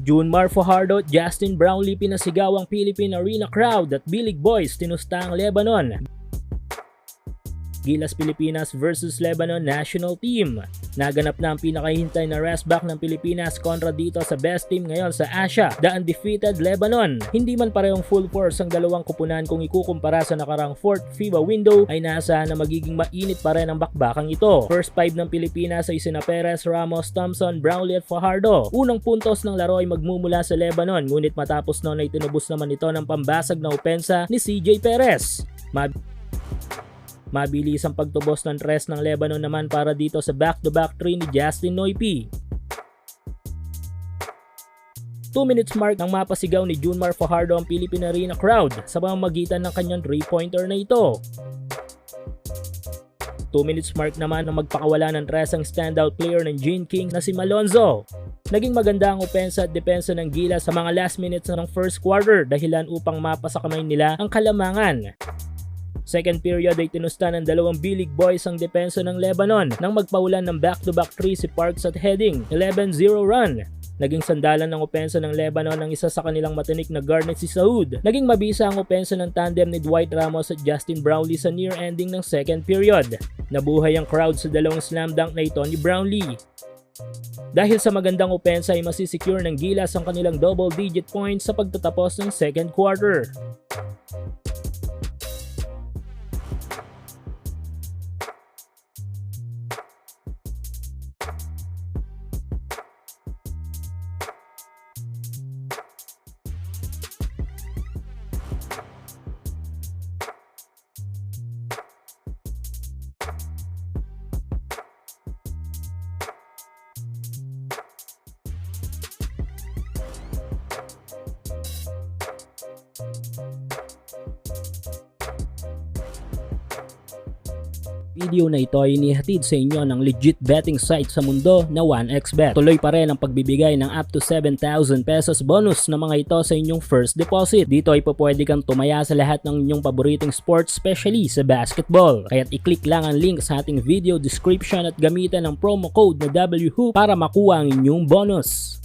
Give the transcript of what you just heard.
Junmar Fajardo at Justin Brownlee pinasigaw ang Philippine Arena crowd at Bilig Boys tinusta ang Lebanon. Gilas Pilipinas versus Lebanon National Team. Naganap na ang pinakahintay na rest back ng Pilipinas kontra dito sa best team ngayon sa Asia, the undefeated Lebanon. Hindi man parehong full force ang dalawang kupunan kung ikukumpara sa nakarang 4th FIBA window, ay naasahan na magiging mainit pa rin ang bakbakang ito. First 5 ng Pilipinas ay sina Perez, Ramos, Thompson, Brownlee at Fajardo. Unang puntos ng laro ay magmumula sa Lebanon, ngunit matapos noon ay tinubos naman ito ng pambasag na opensa ni CJ Perez. Mabilis ang pagtubos ng tres ng Lebanon naman para dito sa back-to-back 3 ni Justin Noypi. 2 minutes mark ang mapasigaw ni Junmar Fajardo ang Philippine Arena crowd sa pamamagitan ng kanyang 3-pointer na ito. 2 minutes mark naman ang magpakawala ng tres ang standout player ng Gene King na si Malonzo. Naging maganda ang opensa at depensa ng Gilas sa mga last minutes ng first quarter dahilan upang mapasa kamay nila ang kalamangan. Second period ay tinusta ng dalawang Bilig Boys ang depensa ng Lebanon nang magpaulan ng back-to-back 3 si Parks at heading 11-0 run. Naging sandalan ng opensa ng Lebanon ang isa sa kanilang matinik na guard na si Saud. Naging mabisa ang opensa ng tandem ni Dwight Ramos at Justin Brownlee sa near ending ng second period. Nabuhay ang crowd sa dalawang slam dunk na ito ni Brownlee. Dahil sa magandang opensa ay masisecure ng Gilas ang kanilang double-digit points sa pagtatapos ng second quarter. Video na ito ay inihatid sa inyo ng legit betting site sa mundo na 1xBet. Tuloy pa rin ang pagbibigay ng up to 7,000 pesos bonus na mga ito sa inyong first deposit. Dito ay pwede kang tumaya sa lahat ng inyong paboritong sports, especially sa basketball. Kaya't i-click lang ang link sa ating video description at gamitan ang promo code na WHOOP para makuha ang inyong bonus.